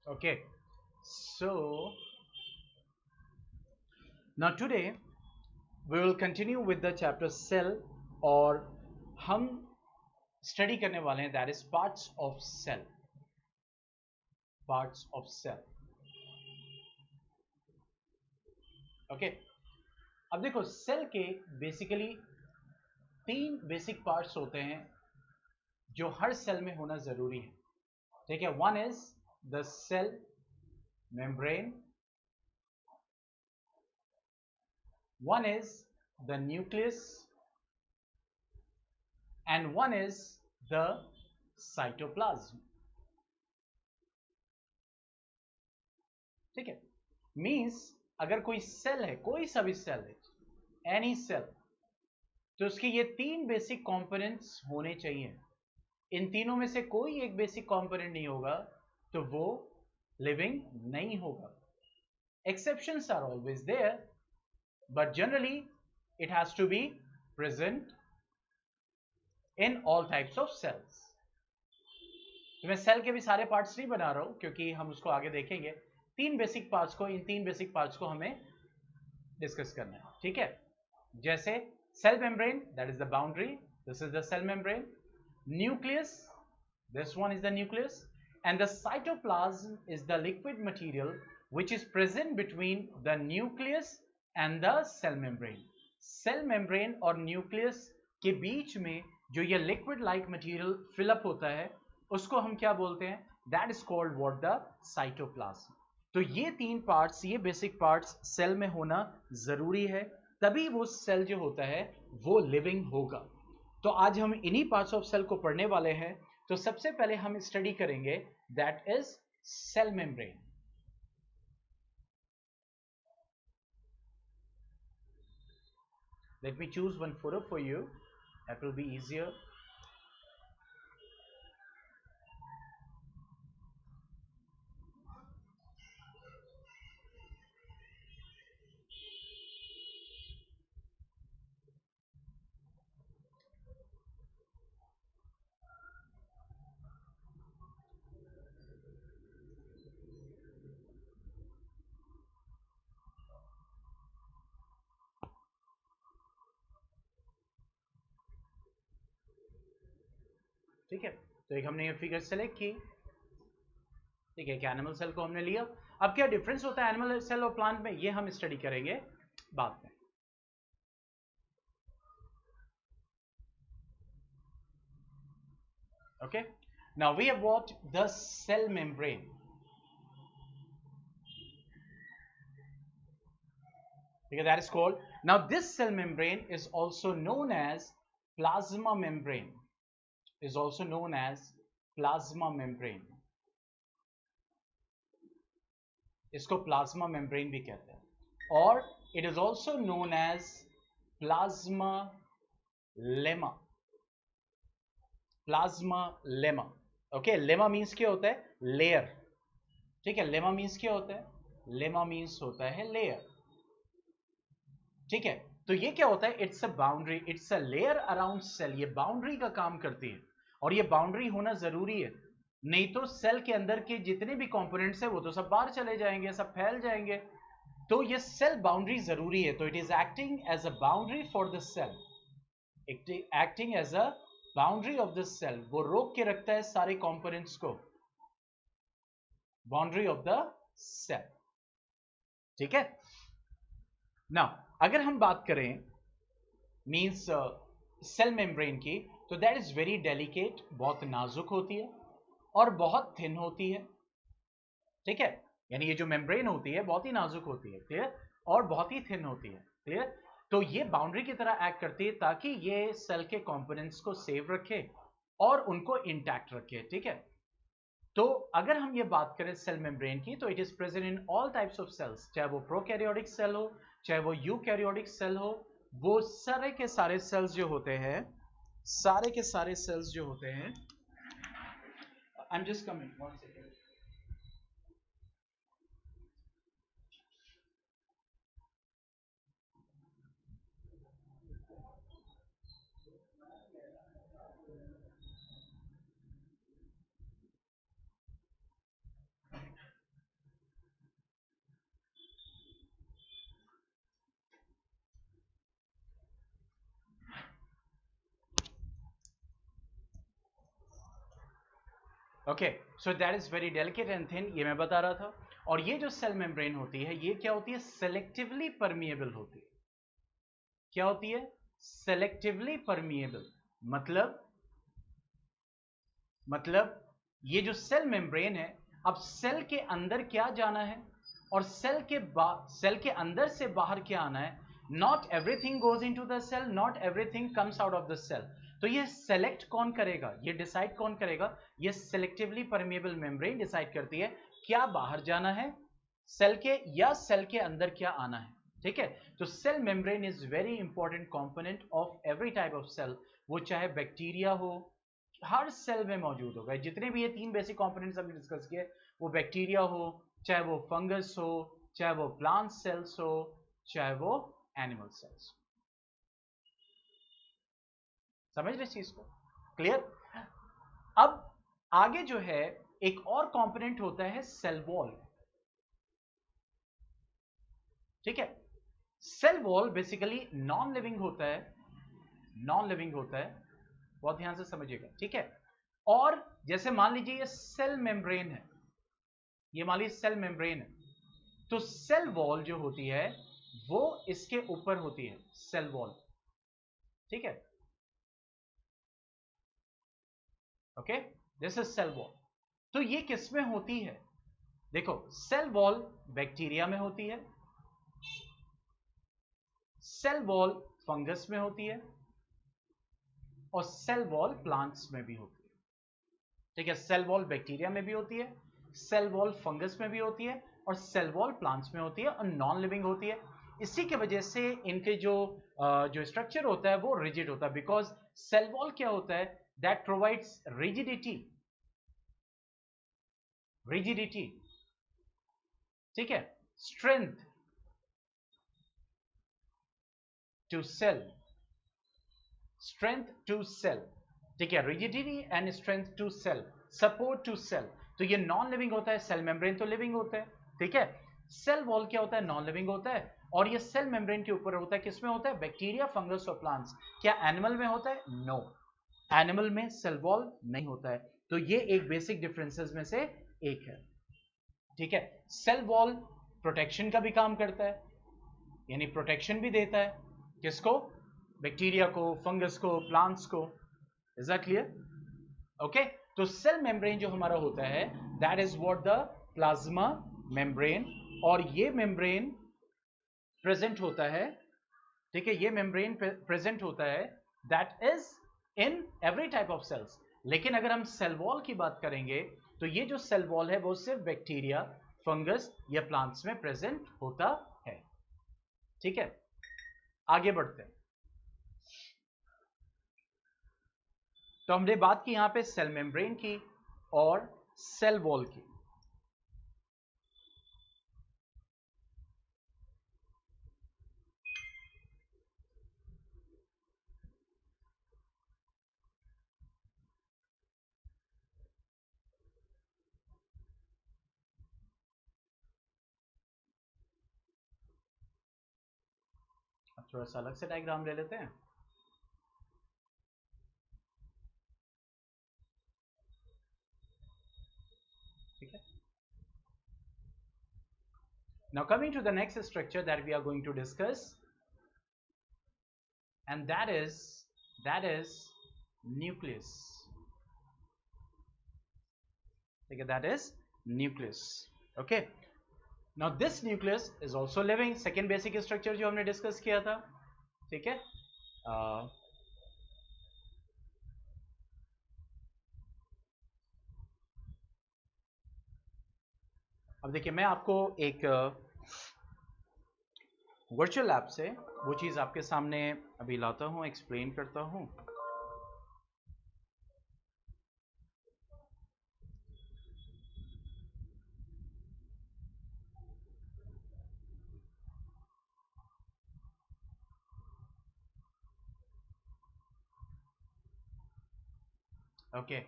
Okay, so now today we will continue with the chapter cell, और हम study करने वाले हैं that is parts of cell. Parts of cell. Okay, अब देखो सेल के बेसिकली तीन बेसिक पार्ट्स होते हैं जो हर सेल में होना जरूरी है. ठीक है, one is the cell membrane, one is the nucleus, and one is the cytoplasm. ठीक है, मीन्स अगर कोई सेल है, कोई सा भी सेल है, एनी सेल, तो उसके ये तीन बेसिक कंपोनेंट्स होने चाहिए. इन तीनों में से कोई एक बेसिक कंपोनेंट नहीं होगा तो वो लिविंग नहीं होगा. Exceptions are always there, but generally it has to be present in all types of cells. तो मैं सेल के भी सारे पार्ट्स नहीं बना रहा हूं क्योंकि हम उसको आगे देखेंगे. तीन बेसिक पार्ट्स को, इन तीन बेसिक पार्ट्स को हमें डिस्कस करना है. ठीक है, जैसे cell membrane, that is the boundary, this is the cell membrane. Nucleus, this one is the nucleus, and the cytoplasm is the liquid material which is present between the nucleus and the cell membrane. Cell membrane और nucleus के बीच में जो ये liquid like material fill up होता है उसको हम क्या बोलते हैं? That is called what? The cytoplasm. तो ये तीन पार्ट्स, ये बेसिक पार्ट्स सेल में होना जरूरी है, तभी वो सेल जो होता है वो लिविंग होगा. तो आज हम इन्हीं पार्ट्स ऑफ सेल को पढ़ने वाले हैं. तो सबसे पहले हम स्टडी करेंगे that is cell membrane. Let me choose one photo for you, that will be easier. ठीक है, तो एक हमने ये फिगर सेलेक्ट की. ठीक है, एक एनिमल सेल को हमने लिया. अब क्या डिफरेंस होता है एनिमल सेल और प्लांट में, ये हम स्टडी करेंगे बाद में. Okay, now we have what? The cell membrane. Okay, that is called. Now this cell membrane is also known as plasma membrane. Is also known as plasma membrane. इसको plasma membrane भी कहते हैं. और it is also known as plasma lemma. Plasma lemma. Okay, lemma means क्या होता है? Layer. ठीक है, lemma means क्या होता है? Lemma means होता है layer. ठीक है, तो ये क्या होता है? It's a boundary, it's a layer around cell. ये बाउंड्री का काम करती है और ये बाउंड्री होना जरूरी है, नहीं तो सेल के अंदर के जितने भी कंपोनेंट्स है वो तो सब बाहर चले जाएंगे, सब फैल जाएंगे. तो ये सेल बाउंड्री जरूरी है. तो it is acting as a boundary for the cell. Acting as a boundary of the cell. वो रोक के रखता है सारे कंपोनेंट्स को. Boundary of the cell. ठीक है, नाउ अगर हम बात करें मींस सेल मेम्ब्रेन की, तो दैट इज वेरी डेलिकेट, बहुत नाजुक होती है और बहुत थिन होती है. ठीक है, यानी ये जो मेम्ब्रेन होती है बहुत ही नाजुक होती है, क्लियर, और बहुत ही थिन होती है, क्लियर. तो ये बाउंड्री की तरह एक्ट करती है ताकि ये सेल के कंपोनेंट्स को सेव रखे और उनको इंटैक्ट रखे. ठीक है, तो अगर हम ये बात करें सेल मेम्ब्रेन की, तो it is present in all types of cells, चाहे वो प्रोकैरियोटिक सेल हो, चाहे वो यूकैरियोटिक सेल हो. वो सारे के सारे सेल्स जो होते हैं, सारे के सारे सेल्स जो होते हैं, I am just coming, one second. Okay, so that is very delicate and thin, ये मैं बता रहा था। और ये जो सेल मेम्ब्रेन होती है, ये क्या होती है? सेलेक्टिवली परमिएबल होती है। क्या होती है? Selectively permeable. मतलब ये जो सेल मेम्ब्रेन है, अब सेल के अंदर क्या जाना है और सेल के अंदर से बाहर क्या आना है, not everything goes into the cell, not everything comes out of the cell. तो ये सेलेक्ट कौन करेगा, ये डिसाइड कौन करेगा? ये सेलेक्टिवली परमिएबल मेम्ब्रेन डिसाइड करती है क्या बाहर जाना है सेल के, या सेल के अंदर क्या आना है। ठीक है, तो cell membrane is very important component of every type of cell, वो चाहे बैक्टीरिया हो, हर सेल में मौजूद होगा। जितने भी ये तीन बेसिक कंपोनेंट्स हमने डिस्कस किए, वो बैक्टीरिया हो, चाहे वो फंगस हो, चाहे वो प्लांट सेल्स हो, चाहे वो एनिमल सेल्स। समझ रहे इस चीज को? क्लियर? अब आगे जो है एक और कंपोनेंट होता है सेल वॉल। ठीक है, cell wall basically non living होता है, नॉन लिविंग होता है, बहुत ध्यान से समझिएगा। ठीक है, और जैसे मान लीजिए ये सेल मेम्ब्रेन है, ये मान लीजिए सेल मेम्ब्रेन है, तो सेल वॉल जो होती है वो इसके ऊपर होती है, सेल वॉल। ठीक है, okay, this is cell wall. तो ये किस में होती है? देखो, सेल वॉल बैक्टीरिया में होती है, सेल वॉल फंगस में होती है, और सेल वॉल प्लांट्स में भी होती है। ठीक है, सेल वॉल बैक्टीरिया में भी होती है, सेल वॉल फंगस में भी होती है, और सेल वॉल प्लांट्स में होती है, और नॉन लिविंग होती है। इसी की वजह से इनके जो स्ट्रक्चर होता है वो रिजिड होता है, बिकॉज सेल वॉल क्या होता है? दैट प्रोवाइड्स रिजिडिटी, रिजिडिटी, ठीक है, strength to cell, strength to cell. ठीक है, rigidity and strength to cell, support to cell. तो ये नॉन लिविंग होता है, सेल मेम्ब्रेन तो लिविंग होता है। ठीक है, सेल वॉल क्या होता है? नॉन लिविंग होता है, और ये सेल मेम्ब्रेन के ऊपर होता है। किसमें होता है? बैक्टीरिया, फंगस और प्लांट्स। क्या एनिमल में होता है? नो, एनिमल में सेल वॉल नहीं होता है। तो ये एक बेसिक डिफरेंसेस में से एक है। ठीक है, सेल वॉल प्रोटेक्शन का भी काम करता है, यानी प्रोटेक्शन भी देता है। किसको? बैक्टीरिया को, फंगस को, प्लांट्स को। Is that clear? ओके, तो सेल मेम्ब्रेन जो हमारा होता है, that is what the plasma membrane, और ये मेम्ब्रेन प्रेजेंट होता है। ठीक है, ये मेम्ब्रेन प्रेजेंट होता है, that is in every type of cells. लेकिन अगर हम सेल वॉल की बात करेंगे, तो ये जो सेल वॉल है वो सिर्फ बैक्टीरिया, फंगस या प्लांट्स में प्रेजेंट होता है। ठीक है, आगे बढ़ते हैं। तो हमने बात की यहां पे सेल मेम्ब्रेन की और सेल वॉल की। अब थोड़ा सा अलग से डायग्राम ले लेते हैं। ठीक है, now coming to the next structure that we are going to discuss, and that is nucleus. ठीक है, that is nucleus. Okay, now this nucleus is also living, second basic structure जो हमने डिस्कस किया था। ठीक है, अब देखिए, मैं आपको एक वर्चुअल ऐप से वो चीज़ आपके सामने अभी लाता हूँ, एक्सप्लेन करता हूँ। Okay,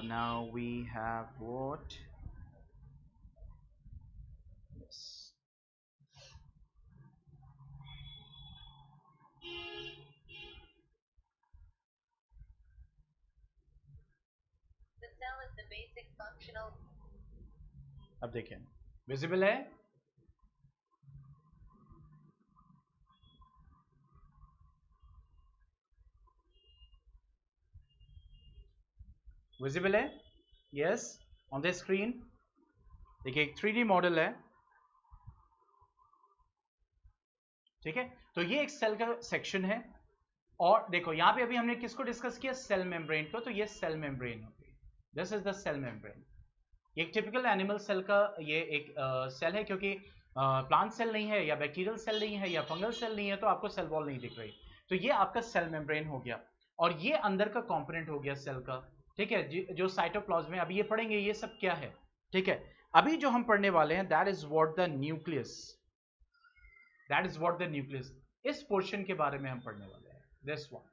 now we have what, yes, अब देखिए विजिबल है, विजिबल है, यस ऑन द स्क्रीन। देखिए एक 3D मॉडल है, ठीक है। तो ये एक सेल का सेक्शन है, और देखो यहां पे अभी हमने किसको डिस्कस किया, सेल मेम्ब्रेन को। तो ये सेल मेम्ब्रेन होगी, this is the cell membrane. एक टिपिकल एनिमल सेल का ये एक सेल है, क्योंकि प्लांट सेल नहीं है या बैक्टीरियल सेल नहीं है या फंगल सेल नहीं है, तो आपको सेल वॉल नहीं दिख रही। तो ये आपका सेल मेम्ब्रेन हो गया, और ये अंदर का कंपोनेंट हो गया सेल का, ठीक है। जो साइटोप्लाज्म है, अभी ये पढ़ेंगे ये सब क्या है, ठीक है। अभी जो हम पढ़ने वाले हैं, that is what the nucleus, that is what the nucleus, इस पोर्शन के बारे में हम पढ़ने वाले हैं, दिस वन,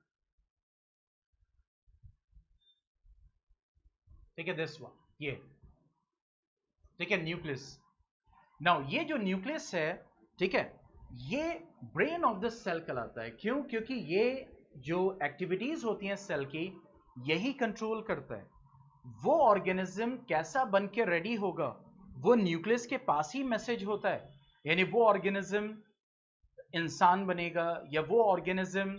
ठीक है, दिस वन, ये, ठीक है, न्यूक्लियस। नाउ ये जो न्यूक्लियस है, ठीक है, ये ब्रेन ऑफ द सेल कहलाता है। क्यों? क्योंकि ये जो एक्टिविटीज होती हैं सेल की, यही कंट्रोल करता है वो ऑर्गेनिज्म कैसा बन के रेडी होगा, वो न्यूक्लियस के पास ही मैसेज होता है। यानी वो ऑर्गेनिज्म इंसान बनेगा, या वो ऑर्गेनिज्म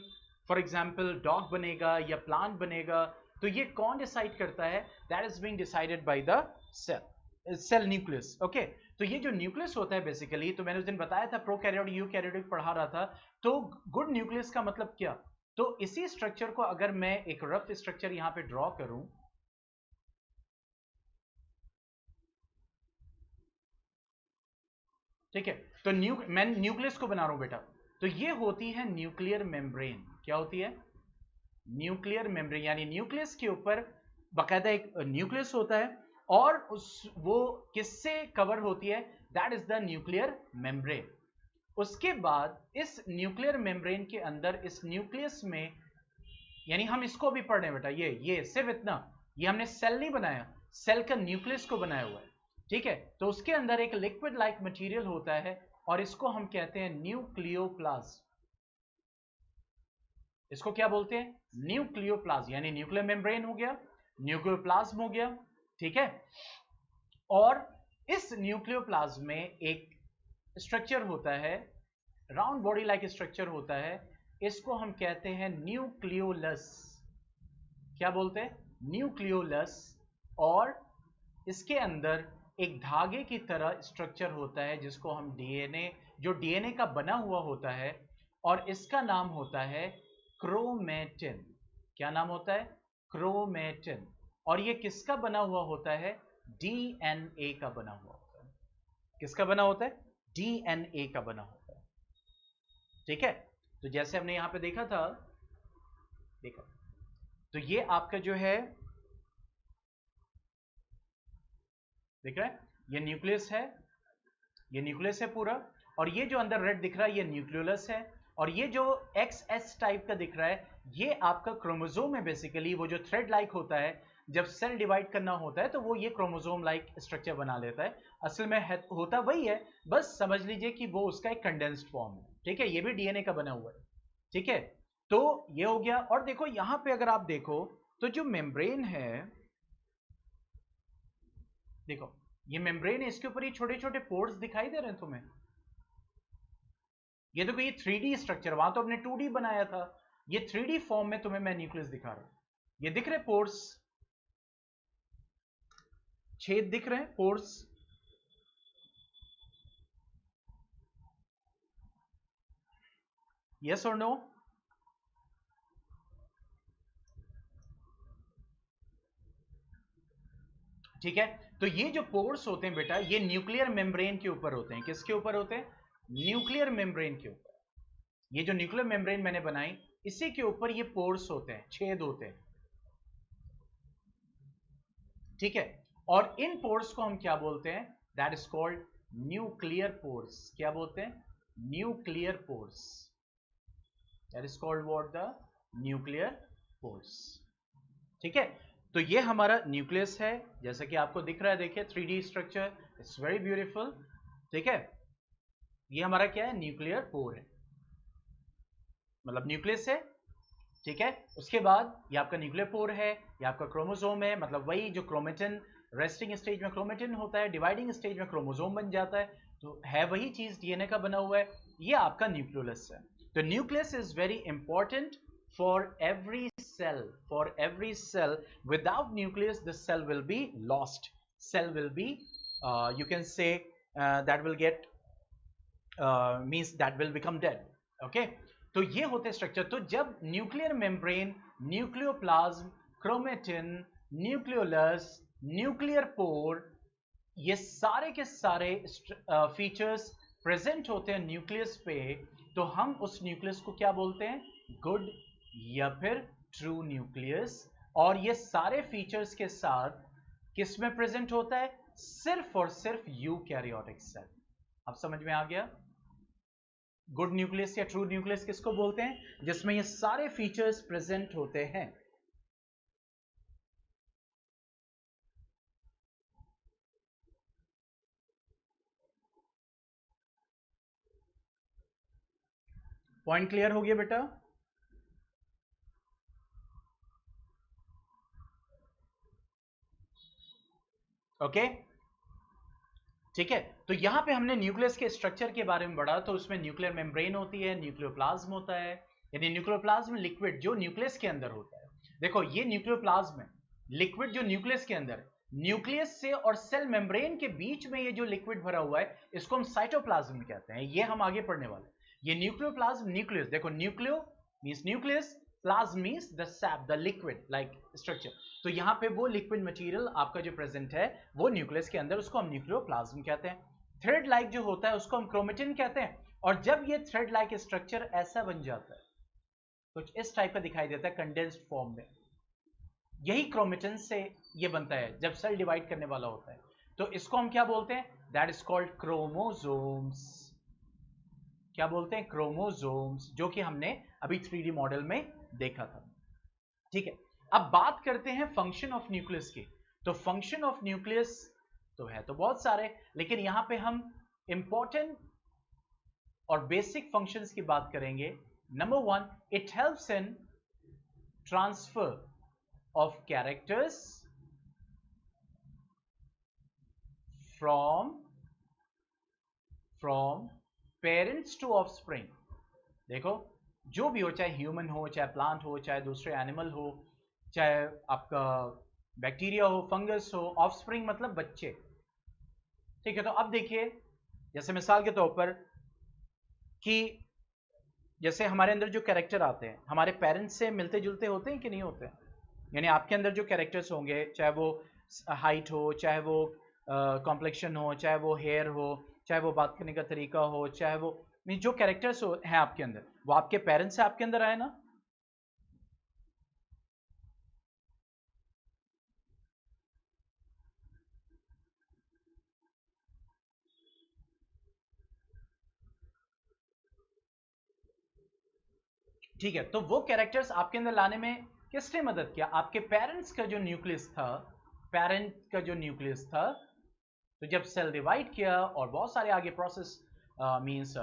फॉर एग्जाम्पल डॉग बनेगा या प्लांट बनेगा, तो ये कौन डिसाइड करता है, that is being decided by the cell nucleus, okay. तो ये जो न्यूक्लियस होता है बेसिकली, तो मैंने उस दिन बताया था प्रोकैरियोट यूकैरियोटिक पढ़ा रहा था। तो गुड न्यूक्लियस का मतलब क्या, तो इसी स्ट्रक्चर को अगर मैं एक रफ स्ट्रक्चर यहां पे ड्रॉ करूं, ठीक है, तो मैं न्यूक्लियस को बना रहा हूं बेटा। तो ये होती है न्यूक्लियर मेम्ब्रेन। क्या होती है? Nuclear membrane. यानी न्यूक्लियस के ऊपर बाकायदा एक न्यूक्लियस होता है, और वो किससे कवर होती है, that is the nuclear membrane. उसके बाद इस न्यूक्लियर मेम्ब्रेन के अंदर, इस न्यूक्लियस में, यानी हम इसको भी पढ़ रहे हैं बेटा, ये सिर्फ इतना, ये हमने सेल नहीं बनाया, सेल का न्यूक्लियस को बनाया हुआ है, ठीक है। तो उसके अंदर एक लिक्विड लाइक मटेरियल होता है, और इसको हम कहते हैं न्यूक्लियोप्लाज्म। इसको क्या बोलते हैं? न्यूक्लियोप्लाज्म। यानी न्यूक्लियर मेम्ब्रेन हो गया, न्यूक्लियोप्लाज्म हो गया, ठीक है। और इस न्यूक्लियोप्लाज्म में एक स्ट्रक्चर होता है, राउंड बॉडी लाइक स्ट्रक्चर होता है, इसको हम कहते हैं न्यूक्लियोलस। क्या बोलते हैं? न्यूक्लियोलस। और इसके अंदर एक धागे की तरह स्ट्रक्चर होता है, जिसको हम डीएनए, जो डीएनए का बना हुआ होता है, और इसका नाम होता है क्रोमेटिन। क्या नाम होता है? क्रोमेटिन। और ये किसका बना हुआ होता है? डीएनए का बना हुआ होता है। किसका बना होता है? डीएनए का बना होता है, ठीक है। तो जैसे हमने यहां पे देखा था, देखा, तो ये आपका जो है, देख रहे हैं, ये न्यूक्लियस है, ये न्यूक्लियस है पूरा, और ये जो अंदर रेड दिख रहा है ये न्यूक्लियोलस है, और ये जो एक्स टाइप का दिख रहा है ये आपका क्रोमोसोम है। बेसिकली वो जो थ्रेड लाइक होता है, जब सेल डिवाइड करना होता है तो वो ये क्रोमोसोम लाइक स्ट्रक्चर बना लेता है। असल में होता वही है, बस समझ लीजिए कि वो उसका एक कंडेंस्ड फॉर्म है, ठीक है। ये भी डीएनए का बना हुआ है, ठीक है। तो ये हो गया। और देखो यहां पे अगर आप देखो, तो जो मेम्ब्रेन है, देखो ये मेम्ब्रेन है, इसके ऊपर ये छोटे छोटे पोर्स दिखाई दे रहे हैं तुम्हें? ये देखो, ये 3D स्ट्रक्चर, वहां तो हमने 2D बनाया था, ये 3D फॉर्म में तुम्हें मैं न्यूक्लियस दिखा रहा हूं। ये दिख रहे पोर्स, छेद दिख रहे हैं, पोर्स। यस और नो? ठीक है। तो ये जो पोर्स होते हैं बेटा, ये न्यूक्लियर मेम्ब्रेन के ऊपर होते हैं। किसके ऊपर होते हैं? न्यूक्लियर मेम्ब्रेन के ऊपर। ये जो न्यूक्लियर मेम्ब्रेन मैंने बनाई, इसी के ऊपर ये पोर्स होते हैं, छेद होते हैं, ठीक है। और इन पोर्स को हम क्या बोलते हैं? That is called nuclear pores. क्या बोलते हैं? Nuclear pores. That is called what? The nuclear pores, ठीक है। तो ये हमारा न्यूक्लियस है, जैसा कि आपको दिख रहा है, देखिए 3D structure, it's very beautiful, ठीक है। ये हमारा क्या है? न्यूक्लियर पोर है, मतलब न्यूक्लियस है, ठीक है। उसके बाद ये आपका न्यूक्लियोपोर है, ये आपका क्रोमोसोम है, मतलब वही जो क्रोमेटिन, रेस्टिंग स्टेज में क्रोमेटिन होता है, डिवाइडिंग स्टेज में क्रोमोसोम बन जाता है, तो है वही चीज, डीएनए का बना हुआ है। ये आपका न्यूक्लियोलस है। तो nucleus is very important for every cell. For every cell, without nucleus the cell will be lost, cell will be you can say that will get means that will become dead. Okay, तो ये होते structure. तो जब nuclear membrane, nucleoplasm, chromatin, nucleolus, nuclear pore, ये सारे के सारे features present होते हैं न्यूक्लियस पे, तो हम उस न्यूक्लियस को क्या बोलते हैं? गुड या फिर ट्रू न्यूक्लियस। और ये सारे फीचर्स के साथ किस में प्रेजेंट होता है? सिर्फ और सिर्फ यूकैरियोटिक सेल। अब समझ में आ गया? गुड न्यूक्लियस या ट्रू न्यूक्लियस किसको बोलते हैं? जिसमें ये सारे फीचर्स प्रेजेंट होते हैं। पॉइंट क्लियर हो गया बेटा? ओके, ठीक है। तो यहां पे हमने न्यूक्लियस के स्ट्रक्चर के बारे में पढ़ा, तो उसमें न्यूक्लियर मेम्ब्रेन होती है, न्यूक्लियोप्लाज्म होता है, यानी न्यूक्लियोप्लाज्म लिक्विड जो न्यूक्लियस के अंदर होता है। देखो ये न्यूक्लियोप्लाज्म है, लिक्विड जो न्यूक्लियस के अंदर है, न्यूक्लियस से और सेल मेम्ब्रेन के बीच में ये जो लिक्विड भरा हुआ है, इसको हम साइटोप्लाज्म कहते हैं। ये हम आगे पढ़ने वाले। ये न्यूक्लियोप्लाज्म, न्यूक्लियस, देखो nucleo means nucleus, plasm means the SAP, the liquid like structure. तो यहां पे वो लिक्विड मटेरियल आपका जो प्रेजेंट है वो न्यूक्लियस के अंदर, उसको हम न्यूक्लियोप्लाज्म कहते हैं। थ्रेड लाइक जो होता है उसको हम क्रोमेटिन कहते हैं। और जब ये थ्रेड लाइक स्ट्रक्चर ऐसा बन जाता है, कुछ इस टाइप का दिखाई देता है कंडेंस्ड फॉर्म में, यही क्रोमेटिन से ये बनता है जब सेल डिवाइड करने वाला होता है। तो इसको हम क्या बोलते हैं? That is called chromosomes. क्या बोलते हैं? क्रोमोसोम्स, जो कि हमने अभी 3D मॉडल में देखा था। ठीक है, अब बात करते हैं फंक्शन ऑफ न्यूक्लियस की। तो फंक्शन ऑफ न्यूक्लियस तो है तो बहुत सारे, लेकिन यहां पे हम इंपॉर्टेंट और बेसिक फंक्शंस की बात करेंगे। Number 1, it helps in transfer of characters from parents to offspring. देखो, जो भी हो, चाहे ह्यूमन हो, चाहे प्लांट हो, चाहे दूसरे एनिमल हो, चाहे आपका बैक्टीरिया हो, फंगस हो, ऑफस्प्रिंग मतलब बच्चे। ठीक है, तो अब देखिए, जैसे मिसाल के तौर पर कि जैसे हमारे अंदर जो कैरेक्टर आते हैं हमारे पेरेंट्स से मिलते जुलते होते हैं कि नहीं होते हैं? यानी आपके अंदर जो कैरेक्टर्स होंगे, चाहे वो हाइट हो, चाहे वो कॉम्प्लेक्शन हो, चाहे वो हेयर हो, चाहे वो बात करने का तरीका हो, चाहे वो जो कैरेक्टर्स हैं आपके अंदर, वो आपके पेरेंट्स से आपके अंदर आए ना? ठीक है, तो वो कैरेक्टर्स आपके अंदर लाने में किसने मदद किया? आपके पेरेंट्स का जो न्यूक्लियस था, पेरेंट का जो न्यूक्लियस था, तो जब सेल डिवाइड किया और बहुत सारे आगे process means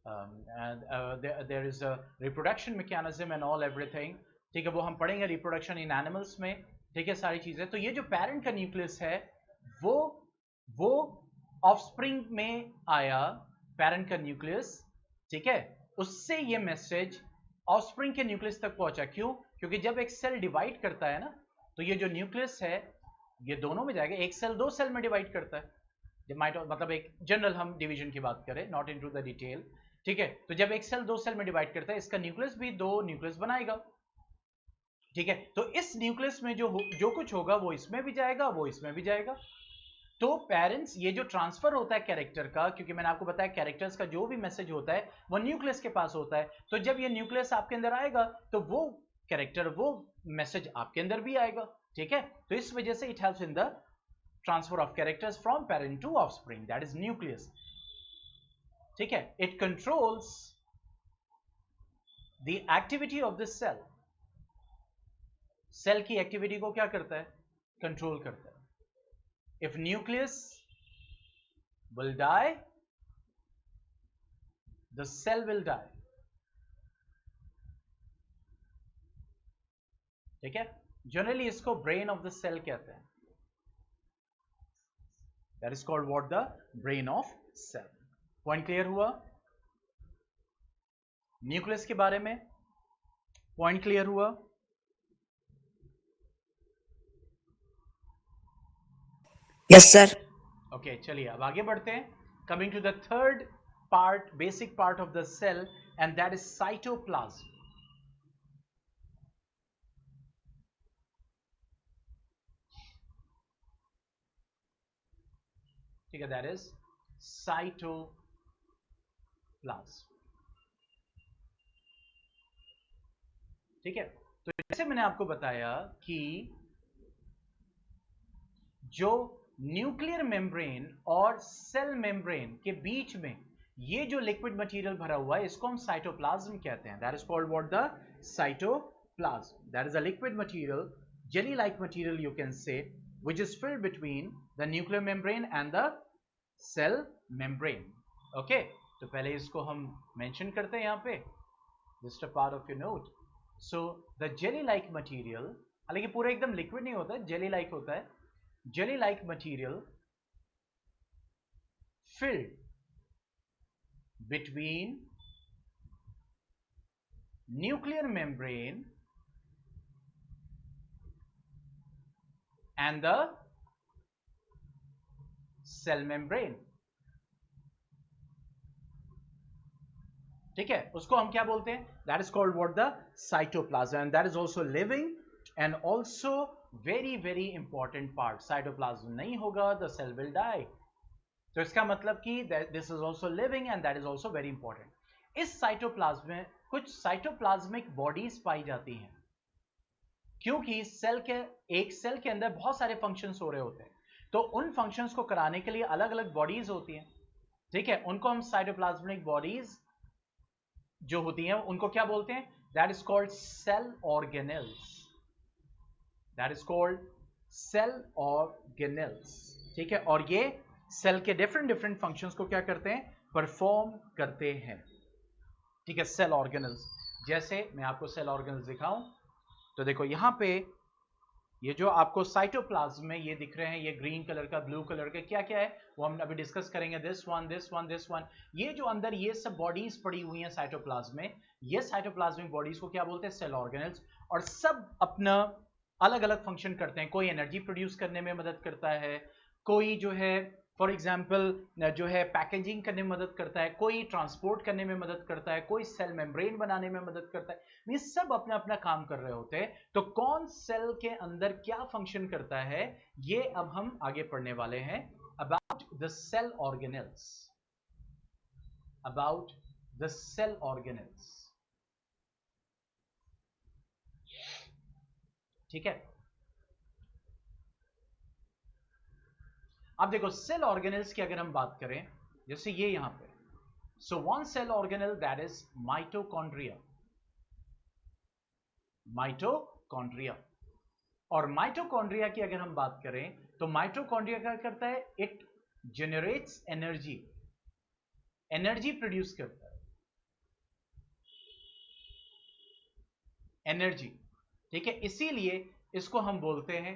there is a reproduction mechanism and all everything. ठीक है, वो हम पढ़ेंगे रिप्रोडक्शन इन एनिमल्स में। ठीक है, सारी चीजें। तो ये जो पेरेंट का न्यूक्लियस है वो वो ऑफस्प्रिंग में आया, पेरेंट का न्यूक्लियस। ठीक है, उससे ये मैसेज ऑफस्प्रिंग के न्यूक्लियस तक पहुंचा। क्यों? क्योंकि जब एक सेल डिवाइड करता है ना, तो ये जो न्यूक्लियस है ये दोनों में जाएगा। एक सेल दो सेल में डिवाइड करता है, जब मतलब एक जनरल हम डिवीजन की बात करें, नॉट इनटू द डिटेल। ठीक है, तो जब एक सेल दो सेल में डिवाइड करता है, इसका न्यूक्लियस भी दो न्यूक्लियस बनाएगा। ठीक है, तो इस न्यूक्लियस में जो कुछ होगा वो इसमें भी जाएगा, वो इसमें भी जाएगा। तो पेरेंट्स, ये जो ट्रांसफर होता है कैरेक्टर का, क्योंकि मैंने आपको बताया कैरेक्टर्स का जो भी मैसेज होता है वो न्यूक्लियस के पास होता है, तो जब ये न्यूक्लियस आपके अंदर आएगा तो वो कैरेक्टर, वो मैसेज आपके अंदर भी आएगा। ठीक है, तो इस वजह से it helps in the transfer of characters from parent to offspring, that is nucleus. ठीक है, it controls the activity of the cell. Cell की एक्टिविटी को क्या करता है? कंट्रोल करता है। If nucleus will die, the cell will die. ठीक है, जनरली इसको ब्रेन ऑफ द सेल कहते हैं. That is called what? The brain of cell. Point clear हुआ? न्यूक्लियस के बारे में पॉइंट क्लियर हुआ? Yes sir. ओके, चलिए अब आगे बढ़ते हैं. Coming to the third part, basic part of the cell, and that is cytoplasm. ठीक है, दैट इज साइटोप्लाज्म. ठीक है, तो जैसे मैंने आपको बताया कि जो न्यूक्लियर मेम्ब्रेन और सेल मेम्ब्रेन के बीच में ये जो लिक्विड मटेरियल भरा हुआ है, इसको हम साइटोप्लाज्म कहते हैं. That is called what? The cytoplasm. That is a liquid material, jelly like material you can say, which is filled between the nuclear membrane and the cell membrane. Okay, तो पहले इसको हम मेंशन करते हैं यहां पे, just a part of your note. So the jelly like material, हालांकि पूरा एकदम लिक्विड नहीं होता है, jelly like होता है. Jelly like material filled between nuclear membrane and the cell membrane. ठीक है, उसको हम क्या बोलते हैं? That is called what? The cytoplasm. And that is also living and also very very important part. Cytoplasm नहीं होगा द सेल विल डाई. तो इसका मतलब कि this is also living and that is also very important. इस cytoplasm में कुछ cytoplasmic bodies पाई जाती हैं, क्योंकि एक सेल के अंदर बहुत सारे फंक्शंस हो रहे होते हैं, तो उन फंक्शंस को कराने के लिए अलग अलग बॉडीज होती हैं. ठीक है, उनको हम साइटोप्लाज्मिक बॉडीज जो होती हैं उनको क्या बोलते हैं? That is called cell organelles. That is called cell organelles. ठीक है, और ये सेल के डिफरेंट डिफरेंट फंक्शंस को क्या करते हैं? परफॉर्म करते हैं. ठीक है, सेल ऑर्गेनेल्स. जैसे मैं आपको सेल ऑर्गेनेल्स दिखाऊं तो देखो यहां पे ये जो आपको साइटोप्लाज्म में ये दिख रहे हैं, ये ग्रीन कलर का, ब्लू कलर का, क्या क्या है वो हम अभी डिस्कस करेंगे. This one, this one, this one. ये जो अंदर ये सब बॉडीज पड़ी हुई हैं साइटोप्लाज्म में, ये साइटोप्लाज्मिक बॉडीज को क्या बोलते हैं? Cell organelles. और सब अपना अलग अलग फंक्शन करते हैं. कोई एनर्जी प्रोड्यूस करने में मदद करता है, कोई जो है फॉर एग्जाम्पल जो है पैकेजिंग करने में मदद करता है, कोई ट्रांसपोर्ट करने में मदद करता है, कोई सेल मेम्ब्रेन बनाने में मदद करता है. ये सब अपना अपना काम कर रहे होते हैं. तो कौन सेल के अंदर क्या फंक्शन करता है, ये अब हम आगे पढ़ने वाले हैं. About the cell organelles. About the cell organelles. ठीक है, अब देखो सेल ऑर्गेनेल्स की अगर हम बात करें, जैसे ये यहां पे, so one cell organelle that is mitochondria. Mitochondria. और माइटोकॉन्ड्रिया की अगर हम बात करें तो माइटोकॉन्ड्रिया क्या करता है? It generates energy. Energy produce करता है, एनर्जी. ठीक है, इसीलिए इसको हम बोलते हैं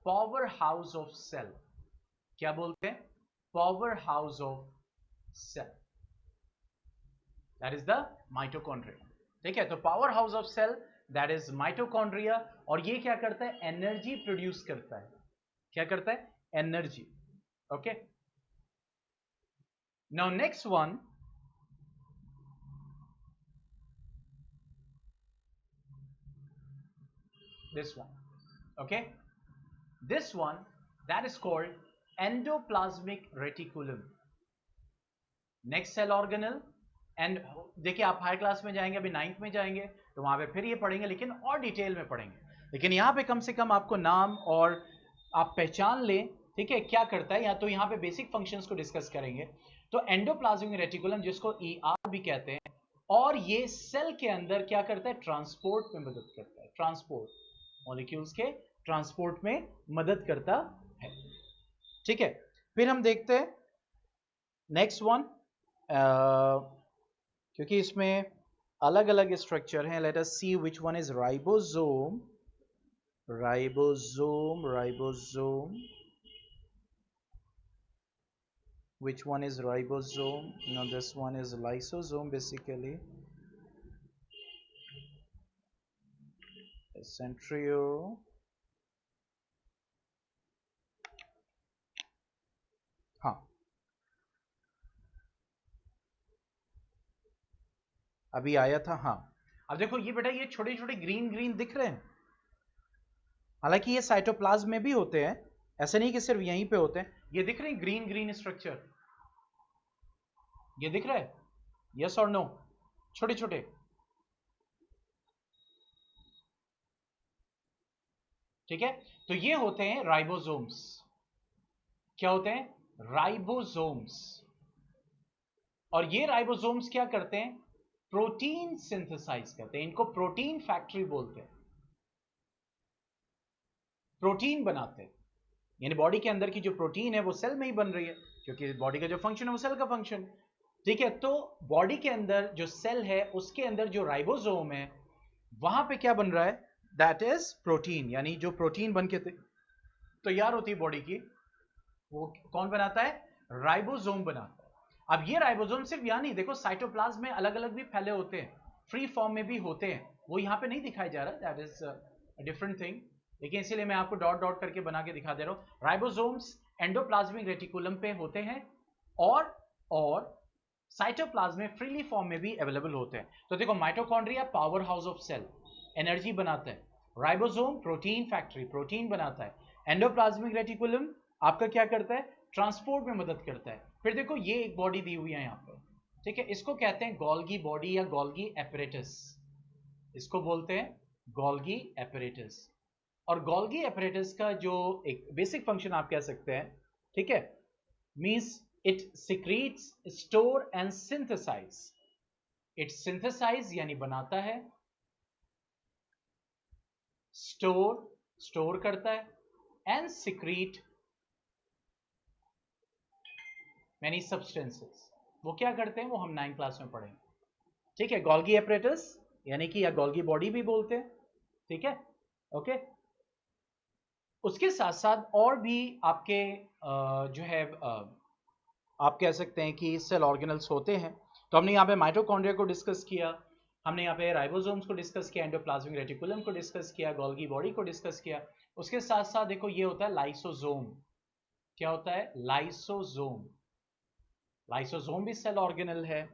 पावर हाउस ऑफ सेल. क्या बोलते हैं? Powerhouse of cell. That is the mitochondria. ठीक है, तो powerhouse of cell that is mitochondria. और ये क्या करता है? एनर्जी प्रोड्यूस करता है. क्या करता है? Energy. Okay, now next one, this one. Okay, this one that is called endoplasmic reticulum. Next cell organelle. And देखिए आप हाई क्लास में जाएंगे, अभी 9th में जाएंगे तो वहां पे फिर ये पढ़ेंगे, लेकिन और डिटेल में पढ़ेंगे. लेकिन यहां पे कम से कम आपको नाम और आप पहचान लें. ठीक है, क्या करता है, या तो यहां पे बेसिक फंक्शंस को डिस्कस करेंगे. तो एंडोप्लाज्मिक रेटिकुलम, जिसको ER भी कहते हैं, और ये सेल के अंदर क्या करता है? ट्रांसपोर्ट में मदद करता है. ट्रांसपोर्ट, मॉलिक्यूल्स के ट्रांसपोर्ट में मदद करता है. ठीक है, फिर हम देखते हैं नेक्स्ट वन, क्योंकि इसमें अलग अलग स्ट्रक्चर हैं. Let us see which one is ribosome. Ribosome. Which one is ribosome? No, this one is lysosome basically. Centrio. हाँ, अभी आया था। हाँ, अब देखो ये बेटा, ये छोटे छोटे ग्रीन ग्रीन दिख रहे हैं। हालांकि ये साइटोप्लाज्म में भी होते हैं, ऐसे नहीं कि सिर्फ यहीं पे होते हैं। ये दिख रहे हैं ग्रीन ग्रीन स्ट्रक्चर, ये दिख रहा है? यस और नो? छोटे छोटे। ठीक है, तो ये होते हैं राइबोसोम्स। क्या होते हैं? राइबोसोम्स। और ये राइबोसोम्स क्या करते हैं? प्रोटीन सिंथेसाइज करते हैं। इनको प्रोटीन फैक्ट्री बोलते हैं। प्रोटीन बनाते हैं, यानी बॉडी के अंदर की जो प्रोटीन है वो सेल में ही बन रही है, क्योंकि बॉडी का जो फंक्शन है वो सेल का फंक्शन। ठीक है, तो बॉडी के अंदर जो सेल है उसके अंदर जो राइबोसोम है वहां पे क्या बन रहा है? दैट इज प्रोटीन, यानी जो प्रोटीन बन के तैयार होती है बॉडी की, वो कौन बनाता है? राइबोसोम बनाता है। अब ये राइबोसोम सिर्फ यहां नहीं, देखो साइटोप्लाज्म में अलग अलग भी फैले होते हैं, फ्री फॉर्म में भी होते हैं, वो यहां पे नहीं दिखाई जा रहा, दैट इज डिफरेंट थिंग, लेकिन इसीलिए मैं आपको डॉट डॉट करके बना के दिखा दे रहा हूं। राइबोसोम्स एंडोप्लाज्मिक रेटिकुलम पे होते हैं और साइटोप्लाज्म में फ्रीली फॉर्म में भी अवेलेबल होते हैं। तो देखो, mitochondria powerhouse of cell, energy बनाता है। राइबोसोम प्रोटीन फैक्ट्री, प्रोटीन बनाता है। एंडोप्लाज्मिक रेटिकुलम आपका क्या करता है? ट्रांसपोर्ट में मदद करता है। फिर देखो ये एक बॉडी दी हुई है यहाँ पर, ठीक है, इसको कहते हैं गोल्गी बॉडी या गोल्गी एपरेटस। इसको बोलते हैं गोल्गी एपरेटस। और गोल्गी एपरेटस का जो एक बेसिक फंक्शन आप कह सकते हैं, ठीक है, means it secretes, store and synthesize. It synthesize यानी बनाता है, स्टोर करता है, एंड सिक्रीट मैनी सब्सटेंसेस। वो क्या करते हैं वो हम 9th क्लास में पढ़ेंगे। ठीक है, गोल्गी एपरेटस यानी कि या गोल्गी बॉडी भी बोलते हैं। ठीक है, ओके। उसके साथ साथ और भी आपके जो है आप कह सकते हैं कि सेल ऑर्गेनल्स होते हैं। तो हमने यहाँ पे माइटोकॉन्ड्रिया को डिस्कस किया, हमने यहाँ पे राइबोसोम्स को डिस्कस किया, एंडोप्लाज्मिक रेटिकुलम को डिस्कस किया, गोल्गी बॉडी को डिस्कस किया। उसके साथ साथ देखो ये होता है लाइसोसोम। क्या होता है? लाइसोसोम। लाइसोसोम भी सेल ऑर्गेनल है,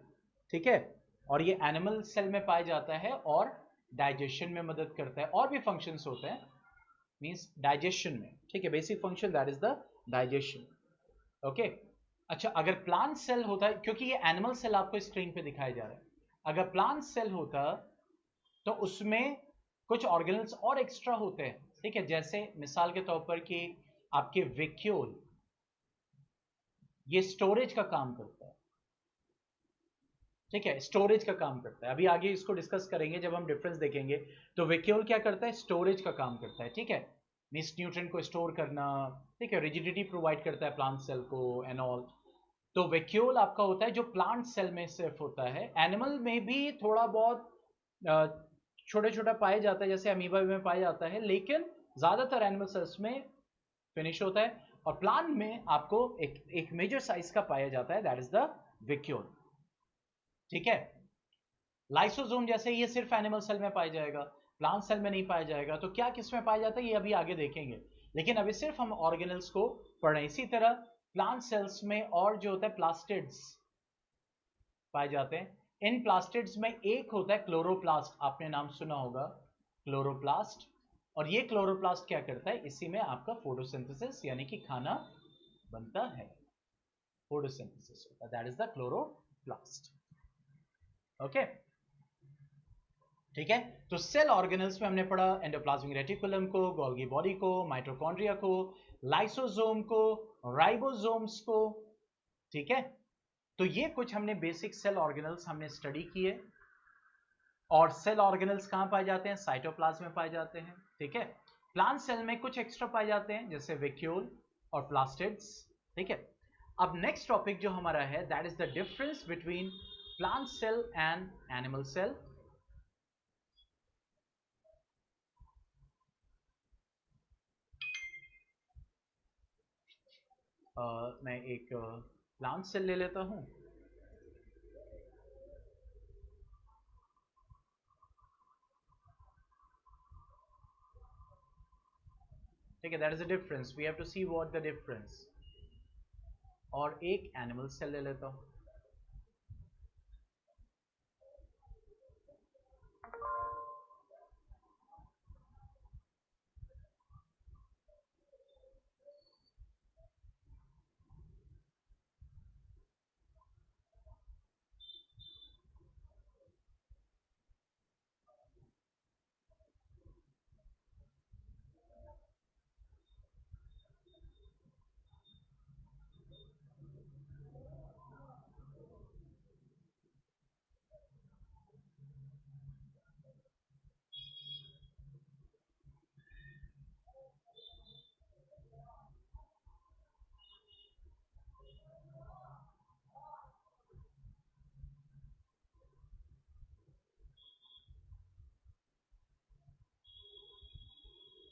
ठीक है, और ये एनिमल सेल में पाया जाता है और डाइजेशन में मदद करता है। और भी फंक्शंस होते हैं, मींस डाइजेशन में। ठीक है, basic function that is the digestion. Okay, अच्छा, अगर प्लांट सेल होता है, क्योंकि ये एनिमल सेल आपको स्क्रीन पे दिखाया जा रहा है, अगर प्लांट सेल होता तो उसमें कुछ ऑर्गेनल्स और एक्स्ट्रा होते हैं। ठीक है, जैसे मिसाल के तौर पर कि आपके वेक्यूल, ये स्टोरेज का काम करता है। ठीक है, स्टोरेज का काम करता है। अभी आगे इसको डिस्कस करेंगे जब हम डिफरेंस देखेंगे। तो वेक्यूल क्या करता है? स्टोरेज का काम करता है। ठीक है, मींस न्यूट्रिएंट को स्टोर करना, ठीक है, रिजिडिटी प्रोवाइड करता है प्लांट सेल को एंड ऑल। तो वेक्यूल आपका होता है जो प्लांट सेल में सिर्फ होता है। एनिमल में भी थोड़ा बहुत छोटा छोटा पाया जाता है, जैसे अमीबा में पाया जाता है, लेकिन ज्यादातर एनिमल सेल्स में फिनिश होता है। और प्लांट में आपको एक मेजर साइज का पाया जाता है, दैट इज द वेक्यूल। ठीक है, लाइसोसोम जैसे ये सिर्फ एनिमल सेल में पाया जाएगा, प्लांट सेल में नहीं पाया जाएगा। तो क्या किस में पाया जाता है ये अभी आगे देखेंगे, लेकिन अभी सिर्फ हम ऑर्गेनल्स को पढ़ रहे हैं। इसी तरह प्लांट सेल्स में और जो होता है प्लास्टिड्स पाए जाते हैं। इन प्लास्टिड्स में एक होता है क्लोरोप्लास्ट, आपने नाम सुना होगा क्लोरोप्लास्ट। और ये क्लोरोप्लास्ट क्या करता है? इसी में आपका फोटोसिंथेसिस यानी कि खाना बनता है, फोटोसिंथेसिस होता है, that is the chloroplast. Okay, ठीक है। तो सेल ऑर्गेनल्स में हमने पढ़ा एंडोप्लाज्मिक रेटिकुलम को, गोल्गी बॉडी को, माइटोकॉन्ड्रिया को, लाइसोसोम को, राइबोसोम्स को। ठीक है, तो ये कुछ हमने बेसिक सेल ऑर्गेनल्स हमने स्टडी किए। और सेल ऑर्गेनल्स कहां पाए जाते हैं? साइटोप्लाज्म में पाए जाते हैं। ठीक है, प्लांट सेल में कुछ एक्स्ट्रा पाए जाते हैं, जैसे वेक्यूल और प्लास्टिड्स। ठीक है, अब नेक्स्ट टॉपिक जो हमारा है, that is the difference between plant cell and animal cell. मैं एक प्लांट सेल ले लेता हूं। ठीक है, that is a difference, we have to see what the difference. और एक एनिमल सेल ले लेता हूं।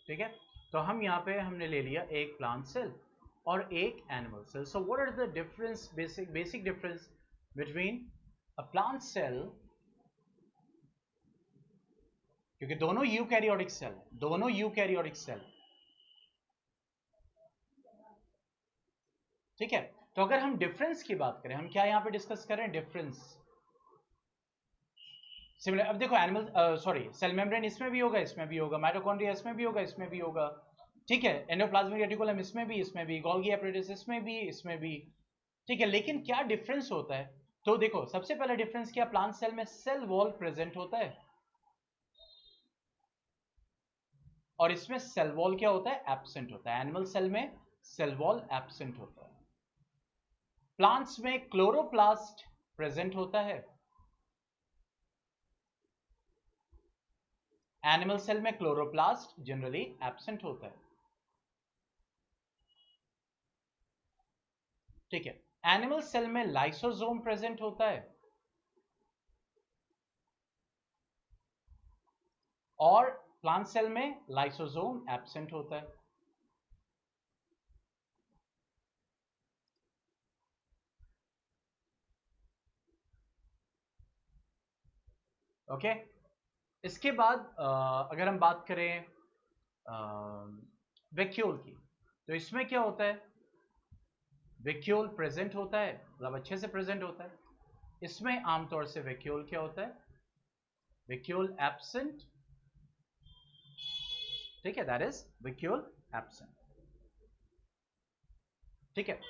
ठीक है, तो हम यहाँ पे हमने ले लिया एक प्लांट सेल और एक animal cell. So what are the difference, basic difference between a plant cell, क्योंकि दोनों यूकैरियोटिक सेल, दोनों यूकैरियोटिक सेल। ठीक है, तो अगर हम डिफरेंस की बात करें, हम क्या यहाँ पे डिस्कस कर रहे हैं, डिफरेंस। सिमिलर, अब देखो एनिमल सॉरी सेल मेम्ब्रेन इसमें भी होगा, इसमें भी होगा, माइटोकॉन्ड्रिया इसमें भी होगा, इसमें भी होगा। ठीक है, एंडोप्लाज्मिक रेटिकुलम इसमें भी गोल्गी एपैरेटस इसमें भी। ठीक है, लेकिन क्या डिफरेंस होता है? तो देखो, सबसे पहला डिफरेंस क्या, प्लांट सेल में सेल वॉल प्रेजेंट होता है और इसमें सेल वॉल क्या होता है, एब्सेंट होता है। एनिमल सेल में सेल वॉल एब्सेंट होता है। प्लांट्स में क्लोरोप्लास्ट प्रेजेंट होता है, एनिमल सेल में क्लोरोप्लास्ट जनरली एब्सेंट होता है। ठीक है, एनिमल सेल में लाइसोसोम प्रेजेंट होता है और प्लांट सेल में लाइसोसोम एब्सेंट होता है। ओके, इसके बाद अगर हम बात करें वैक्यूल की, तो इसमें क्या होता है, वैक्यूल प्रेजेंट होता है, मतलब अच्छे से प्रेजेंट होता है। इसमें आमतौर से वैक्यूल क्या होता है, वैक्यूल एब्सेंट। ठीक है, दैट इज वैक्यूल एब्सेंट। ठीक है,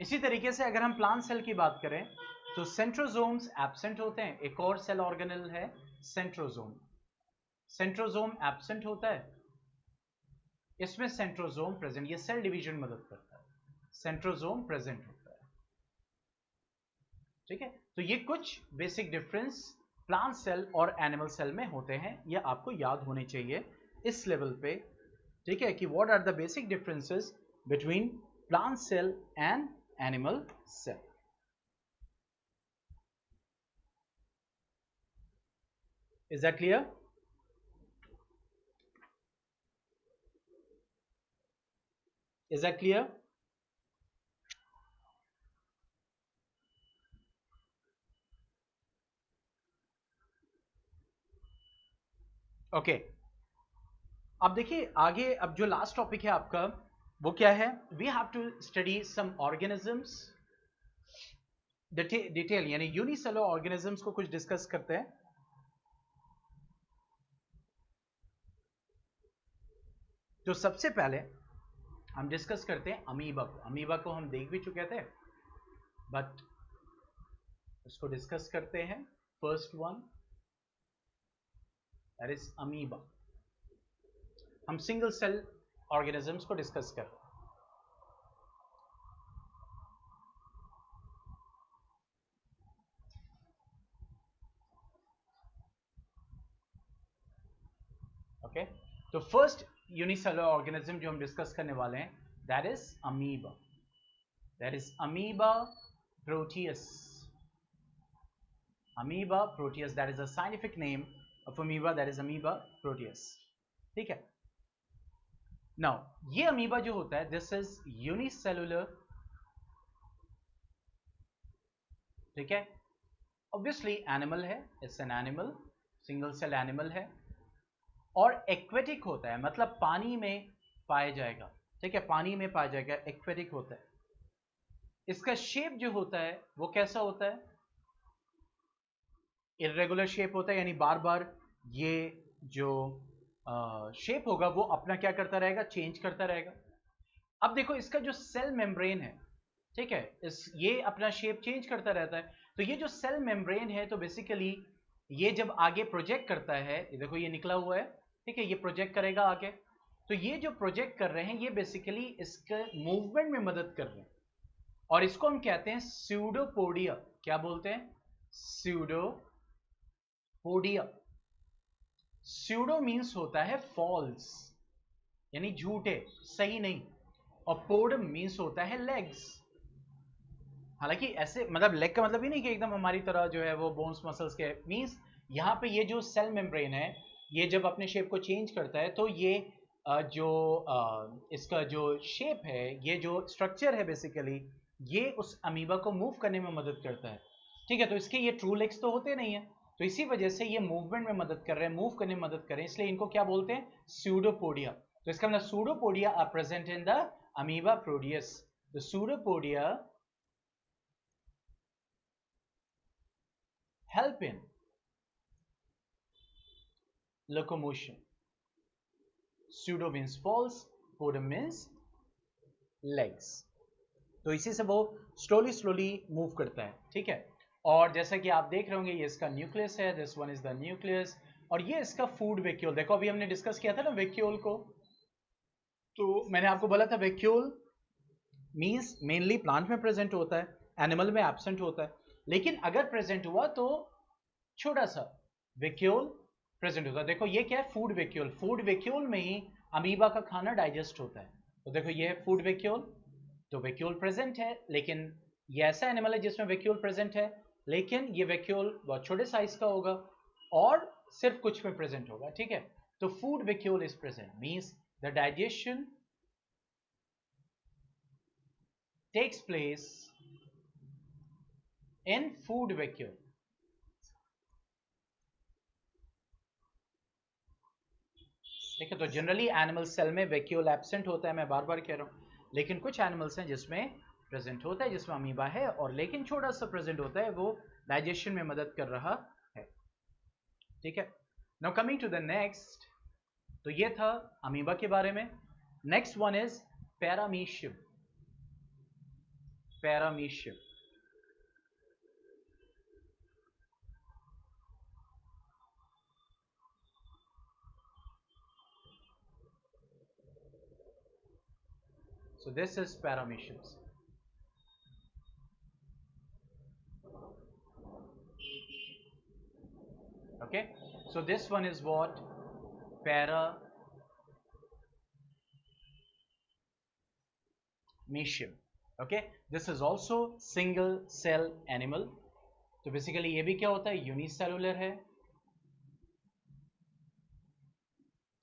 इसी तरीके से अगर हम प्लांट सेल की बात करें तो सेंट्रोसोम्स एब्सेंट होते हैं। एक और सेल ऑर्गेनल है सेंट्रोसोम, सेंट्रोसोम एब्सेंट होता है, इसमें सेंट्रोसोम प्रेजेंट, ये सेल डिवीजन मदद करता है, सेंट्रोसोम प्रेजेंट होता है। ठीक है, तो ये कुछ बेसिक डिफरेंस प्लांट सेल और एनिमल सेल में होते हैं, ये आपको याद होने चाहिए इस लेवल पे। ठीक है, कि what are the basic differences between plant cell and animal cell. Is that clear? Is that clear? Okay, अब देखिए आगे, अब जो लास्ट टॉपिक है आपका वो क्या है, we have to study some organisms detail, यानी यूनिसेलुलर ऑर्गेनिजम्स को कुछ डिस्कस करते हैं। तो सबसे पहले हम डिस्कस करते हैं अमीबा को। अमीबा को हम देख भी चुके थे, बट उसको डिस्कस करते हैं। First one that is amoeba. हम सिंगल सेल ऑर्गेनिजम्स को डिस्कस कर रहे हैं। ओके, तो फर्स्ट यूनिसेलुलर ऑर्गेनिज्म जो हम डिस्कस करने वाले हैं that is amoeba, that is amoeba Proteus. Amoeba proteus, that is the scientific name of amoeba, that is amoeba proteus. ठीक है, नाउ ये अमीबा जो होता है दिस इज यूनिसेलुलर ठीक है, ऑब्वियसली एनिमल है, it's an animal, single cell animal है, और एक्वेटिक होता है, मतलब पानी में पाया जाएगा, ठीक है, पानी में पाया जाएगा, एक्वेटिक होता है। इसका शेप जो होता है वो कैसा होता है, इर्रेगुलर शेप होता है, यानी बार बार ये जो शेप होगा वो अपना क्या करता रहेगा, चेंज करता रहेगा। अब देखो इसका जो सेल मेम्ब्रेन है, ठीक है, ये अपना शेप चेंज करता रहता है। तो ये जो सेल मेम्ब्रेन है, तो बेसिकली ये जब आगे प्रोजेक्ट करता है, ये देखो ये निकला हुआ है, ठीक है, ये प्रोजेक्ट करेगा आगे। तो ये जो प्रोजेक्ट कर रहे हैं ये बेसिकली इसके मूवमेंट में मदद कर रहे हैं, और इसको हम कहते हैं स्यूडोपोडिया। क्या बोलते हैं, स्यूडोपोडिया। स्यूडो मीन्स होता है फॉल्स, यानी झूठे, सही नहीं, और पोड मीन्स होता है लेग्स। हालांकि ऐसे मतलब लेग का मतलब ही नहीं कि एकदम हमारी तरह जो है वो बोन्स मसल्स के, मीन्स यहाँ पे ये जो सेल मेम्ब्रेन है ये जब अपने शेप को चेंज करता है तो ये इसका जो शेप है, ये जो स्ट्रक्चर है बेसिकली, ये उस अमीबा को मूव करने में मदद करता है, ठीक है। तो इसके ये ट्रू लेग्स तो होते नहीं है, तो इसी वजह से ये मूवमेंट में मदद कर रहे हैं, मूव करने में मदद कर रहे हैं, इसलिए इनको क्या बोलते हैं, स्यूडोपोडिया। तो इसका मतलब pseudopodia are present in the amoeba proteus. The pseudopodia help in locomotion. Pseudo means false, podum means legs. तो इसी से वो स्लोली मूव करता है, ठीक है। और जैसा कि आप देख रहे होंगे ये इसका न्यूक्लियस है, this one is the nucleus, और ये इसका फूड वैक्यूल। देखो अभी हमने डिस्कस किया था ना वैक्यूल को, तो मैंने आपको बोला था वैक्यूल मीन्स मेनली प्लांट में प्रेजेंट होता है, एनिमल में एब्सेंट होता है, लेकिन अगर प्रेजेंट हुआ तो छोटा सा वैक्यूल प्रेजेंट होता है। देखो ये क्या है, फूड वैक्यूल। फूड वैक्यूल में ही अमीबा का खाना डाइजेस्ट होता है। तो देखो ये है फूड वैक्यूल, तो वैक्यूल प्रेजेंट है, लेकिन ये ऐसा एनिमल है जिसमें वैक्यूल प्रेजेंट है, लेकिन ये वैक्यूल बहुत छोटे साइज का होगा और सिर्फ कुछ में प्रेजेंट होगा, ठीक है। तो food vacuole is present means the digestion takes place in food vacuole. ठीक है, तो जनरली एनिमल सेल में वैक्यूल एब्सेंट होता है, मैं बार बार कह रहा हूं, लेकिन कुछ एनिमल्स हैं जिसमें प्रेजेंट होता है, जिसमें अमीबा है और लेकिन छोटा सा प्रेजेंट होता है, वो डाइजेशन में मदद कर रहा है, ठीक है। Now coming to the next, तो ये था अमीबा के बारे में। Next one is paramecium. Paramecium, so this is parameciums. Okay, so this one is what, paramecium. Okay, this is also single cell animal. तो बेसिकली ये भी क्या होता है, यूनिसेलुलर है,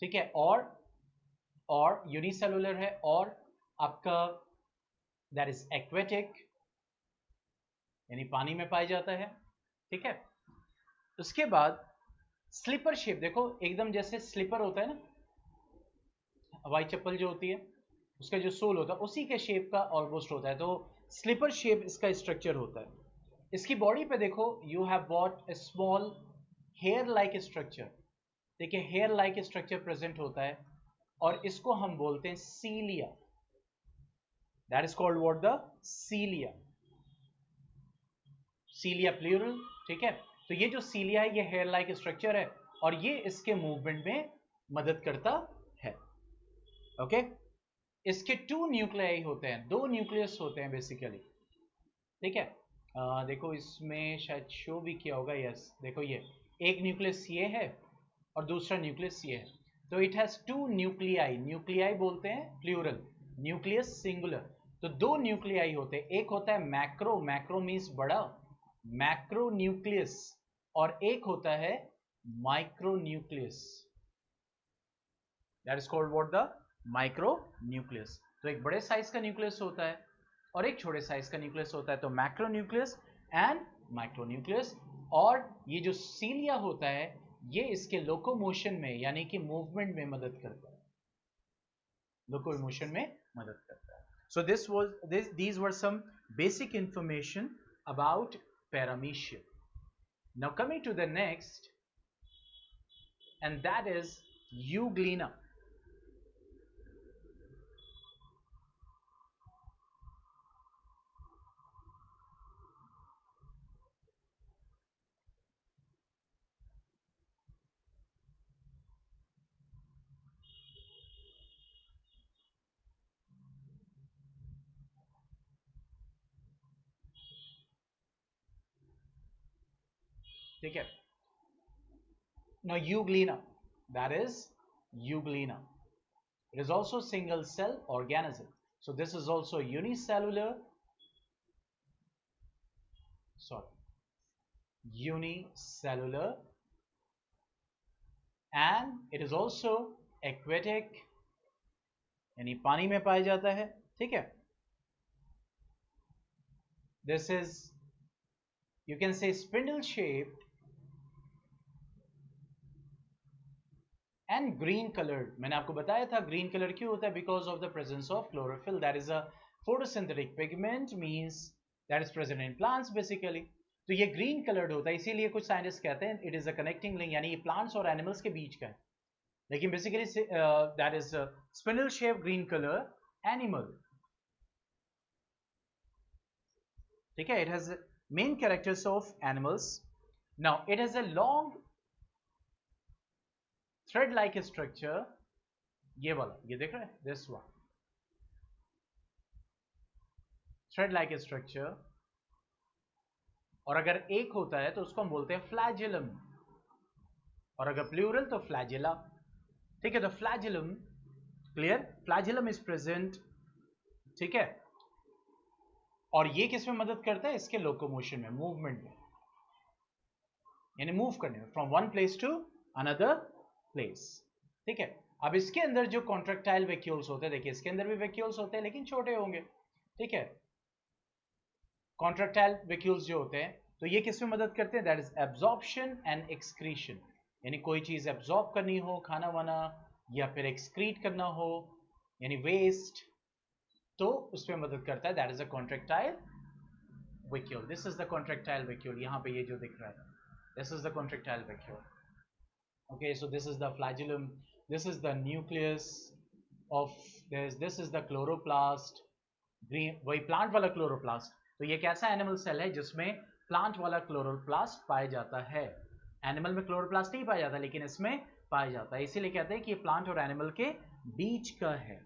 ठीक है, और यूनिसेलुलर है, और आपका दैट इज एक्वेटिक, यानी पानी में पाया जाता है, ठीक है। उसके बाद स्लीपर शेप, देखो एकदम जैसे स्लीपर होता है ना, हवाई चप्पल जो होती है उसका जो सोल होता है उसी के शेप का ऑलमोस्ट होता है, तो स्लीपर शेप इसका स्ट्रक्चर होता है। इसकी बॉडी पे देखो you have got a small hair like structure, देखिए हेयर लाइक स्ट्रक्चर प्रेजेंट होता है, और इसको हम बोलते हैं cilia, that is called what, the cilia, cilia plural, ठीक है। तो ये जो सीलिया है ये हेयर लाइक स्ट्रक्चर है, और ये इसके मूवमेंट में मदद करता है, ओके। इसके 2 न्यूक्लियाई होते हैं, 2 न्यूक्लियस होते हैं बेसिकली, ठीक है। देखो इसमें शायद शो भी किया होगा, यस, देखो ये एक न्यूक्लियस ये है और दूसरा न्यूक्लियस ये है, तो इट हैज 2 न्यूक्लियाई, न्यूक्लियाई बोलते हैं प्लूरल, न्यूक्लियस सिंगुलर, तो 2 न्यूक्लियाई होते हैं, एक होता है मैक्रो, मैक्रो मीन्स बड़ा, मैक्रो न्यूक्लियस, और एक होता है micro nucleus, that is called what, the micro nucleus. तो एक बड़े साइज का न्यूक्लियस होता है और एक छोटे साइज का न्यूक्लियस होता है, तो मैक्रो न्यूक्लियस एंड माइक्रोन्यूक्लियस। और ये जो सीलिया होता है ये इसके लोकोमोशन में यानी कि मूवमेंट में मदद करता है, लोकोमोशन में मदद करता है। सो these were some basic information about paramecium. Now coming to the next, and that is euglena. ठीक है, now euglena, that is euglena. It is also single cell organism. So this is also unicellular, and it is also aquatic, यानी पानी में पाया जाता है। ठीक है, this is, you can say, spindle shaped and green colored. मैंने आपको बताया था green color क्यों होता है, because of the presence of chlorophyll, that is a photosynthetic pigment, means that is present in plants basically. तो ये green colored होता है, इसीलिए कुछ साइंटिस्ट कहते हैं it is a connecting link, यानी ये plants और animals के बीच का है। लेकिन basically that is a spindle shaped green color animal। ठीक है, it has main characters of animals. Now it has a long thread like structure, ये वाला, ये देख रहे हैं, this one, thread like structure। और अगर एक होता है तो उसको हम बोलते हैं फ्लैजिलम, और अगर प्लूरल तो फ्लैजिला। ठीक है, तो flagellum, clear, flagellum is present. ठीक है, और ये किस में मदद करता है, इसके लोकोमोशन में, मूवमेंट में, यानी मूव करने में, from one place to another place. ठीक है, अब इसके अंदर जो कॉन्ट्रैक्टाइल वैक्यूल्स होते हैं, देखिए इसके अंदर भी वैक्यूल्स होते हैं लेकिन छोटे होंगे। ठीक है, कॉन्ट्रैक्टाइल वैक्यूल्स जो होते हैं तो ये किस में मदद करते हैं, that is absorption and excretion, यानी कोई चीज एब्जॉर्ब करनी हो, खाना वाना, या फिर एक्सक्रीट करना हो, यानी वेस्ट, तो उसमें मदद करता है, that is a contractile vacuole. This is the contractile vacuole, यहाँ पे ये जो दिख रहा है, this is the contractile vacuole. Okay, so this is the flagellum, this is the nucleus of this is the chloroplast, green, वही plant वाला chloroplast. तो ये कैसा एनिमल सेल है जिसमें प्लांट वाला क्लोरोप्लास्ट पाया जाता है। एनिमल में क्लोरोप्लास्ट नहीं पाया जाता लेकिन इसमें पाया जाता है, इसीलिए कहते हैं कि ये प्लांट और एनिमल के बीच का है।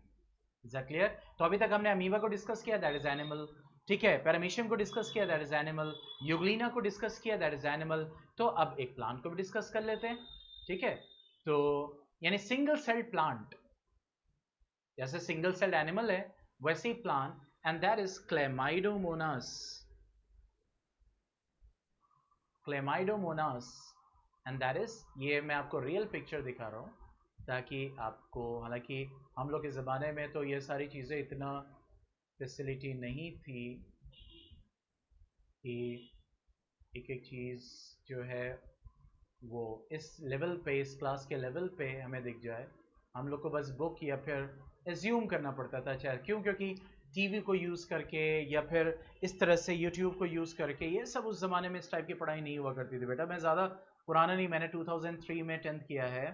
Is that clear? तो अभी तक हमने अमीबा को डिस्कस किया, दैट इज एनिमल। ठीक है, पैरामीशियम को डिस्कस किया, दैट इज एनिमल। यूग्लिना को डिस्कस किया, दैट इज एनिमल। तो अब एक प्लांट को भी डिस्कस कर लेते हैं। ठीक है, तो यानी सिंगल सेल प्लांट, जैसे सिंगल सेल एनिमल है वैसे ही plant, and that is chlamydomonas. Chlamydomonas, and that is, ये मैं आपको रियल पिक्चर दिखा रहा हूँ ताकि आपको, हालांकि हम लोग के ज़माने में तो ये सारी चीज़ें इतना फैसिलिटी नहीं थी कि एक एक चीज़ जो है वो इस लेवल पे, इस क्लास के लेवल पे हमें दिख जाए। हम लोग को बस बुक या फिर एज्यूम करना पड़ता था, चाहे क्यों, क्योंकि टीवी को यूज़ करके या फिर इस तरह से यूट्यूब को यूज़ करके, ये सब उस ज़माने में इस टाइप की पढ़ाई नहीं हुआ करती थी बेटा। मैं ज़्यादा पुराना नहीं, मैंने 2003 में 10th किया है,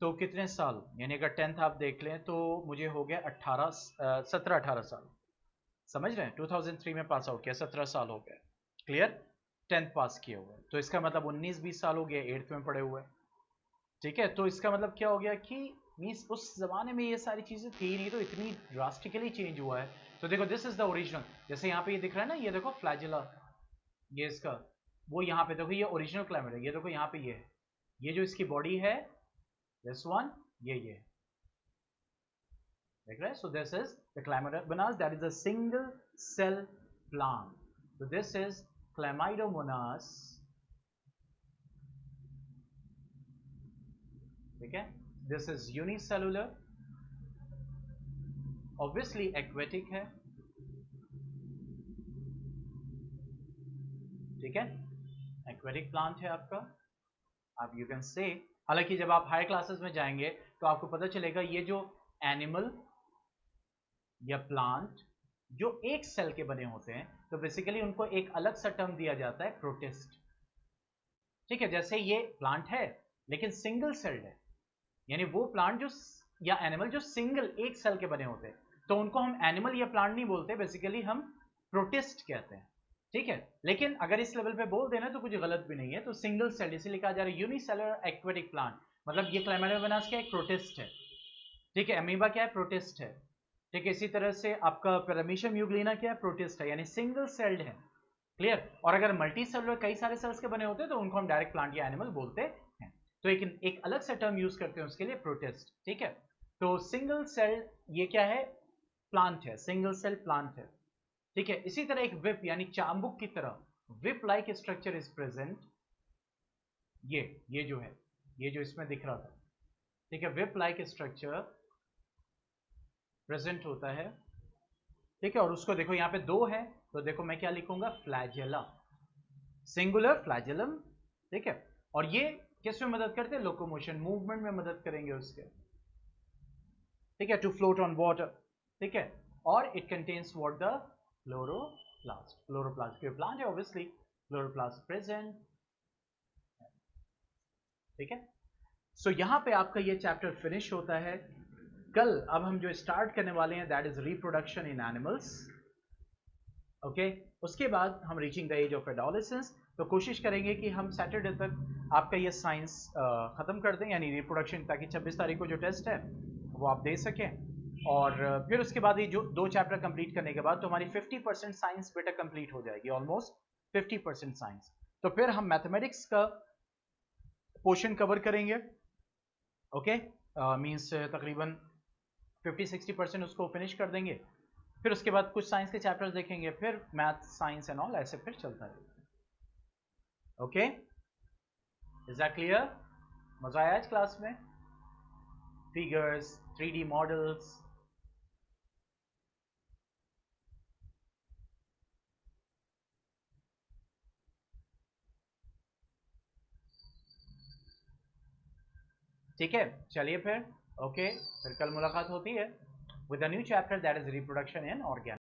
तो कितने साल, यानी अगर 10th आप देख लें तो मुझे हो गया 17-18 साल, समझ रहे हैं? 2003 में पास आउट किया, 17 साल हो गए, क्लियर, 10th पास किए हुए, तो इसका मतलब 19-20 साल हो गया 8th में पढ़े हुए। ठीक है, तो इसका मतलब क्या हो गया कि मीन्स उस जमाने में ये सारी चीज़ें थी नहीं, तो इतनी ड्रास्टिकली चेंज हुआ है। तो देखो, दिस इज द ओरिजिनल, जैसे यहाँ पे ये दिख रहा है ना, ये देखो फ्लैजिला, ये इसका, वो यहाँ पे देखो ये ओरिजिनल क्लाइमेट है, ये देखो यहाँ पे ये है, ये जो इसकी बॉडी है, दिस वन, ये देख रहे हैं। So this is the chlamydomonas, that is a single cell plant. So this is Chlamydomonas, ठीक है, this is unicellular, obviously aquatic है, ठीक है, एक्वेटिक प्लांट है आपका। आप यू कैन से, हालांकि जब आप हायर क्लासेस में जाएंगे तो आपको पता चलेगा ये जो एनिमल या प्लांट जो एक सेल के बने होते हैं तो बेसिकली उनको एक अलग सा टर्म दिया जाता है, प्रोटिस्ट। ठीक है, जैसे ये प्लांट है लेकिन सिंगल सेल्ड है, यानी वो प्लांट जो या एनिमल जो सिंगल एक सेल के बने होते हैं तो उनको हम एनिमल या प्लांट नहीं बोलते, बेसिकली हम प्रोटिस्ट कहते हैं। ठीक है, लेकिन अगर इस लेवल पे बोल देना तो कुछ गलत भी नहीं है, तो सिंगल सेल इसीलिए कहा जा रहा है यूनिसेलुलर एक्वेटिक प्लांट, मतलब ये क्लाइमेटोमोनास क्या है, प्रोटिस्ट है। ठीक है, अमीबा क्या है, प्रोटिस्ट है। ठीक है, इसी तरह से आपका पैरामीशियम यूग्लिना क्या है, प्रोटिस्ट है, यानी सिंगल सेल्ड है। क्लियर। और अगर मल्टी सेलुलर कई सारे सेल्स के बने होते हैं तो उनको हम डायरेक्ट प्लांट या एनिमल बोलते हैं। तो एक अलग सा टर्म यूज करते हैं उसके लिए, प्रोटिस्ट। ठीक है, तो सिंगल सेल ये क्या है, प्लांट है, सिंगल सेल प्लांट है। ठीक है, इसी तरह एक विप यानी चाबुक की तरह whip like structure is present, ये जो है, ये जो इसमें दिख रहा था। ठीक है, विप लाइक स्ट्रक्चर प्रेजेंट होता है। ठीक है, और उसको देखो यहाँ पे दो है तो देखो मैं क्या लिखूंगा, फ्लैजेला, सिंगुलर फ्लैजेलम। ठीक है, और ये किस में मदद करते हैं, लोकोमोशन, मूवमेंट में मदद करेंगे उसके। ठीक है, टू फ्लोट ऑन वाटर। ठीक है, और it contains what, the chloroplast, chloroplast के प्लांट है ऑब्वियसली, क्लोरोप्लास्ट प्रेजेंट। ठीक है, सो यहां पे आपका ये चैप्टर फिनिश होता है। कल अब हम जो स्टार्ट करने वाले हैं that is reproduction in animals. Okay, उसके बाद हम reaching the age of adolescence, तो कोशिश करेंगे कि हम सैटरडे तक आपका ये साइंस खत्म कर दें, यानी रिप्रोडक्शन, ताकि 26 तारीख को जो टेस्ट है वो आप दे सकें। और फिर उसके बाद ये जो 2 चैप्टर कंप्लीट करने के बाद तो हमारी 50% साइंस बेटा कंप्लीट हो जाएगी, ऑलमोस्ट 50% साइंस। तो फिर हम मैथमेटिक्स का पोर्शन कवर करेंगे। ओके, मींस तकरीबन 50-60% उसको फिनिश कर देंगे। फिर उसके बाद कुछ साइंस के चैप्टर्स देखेंगे, फिर मैथ, साइंस एंड ऑल, ऐसे फिर चलता है। Okay, is that clear? मजा आया आज क्लास में? फिगर्स, 3D मॉडल्स, ठीक है, चलिए फिर। ओके, फिर कल मुलाकात होती है with a new chapter that is reproduction in organism.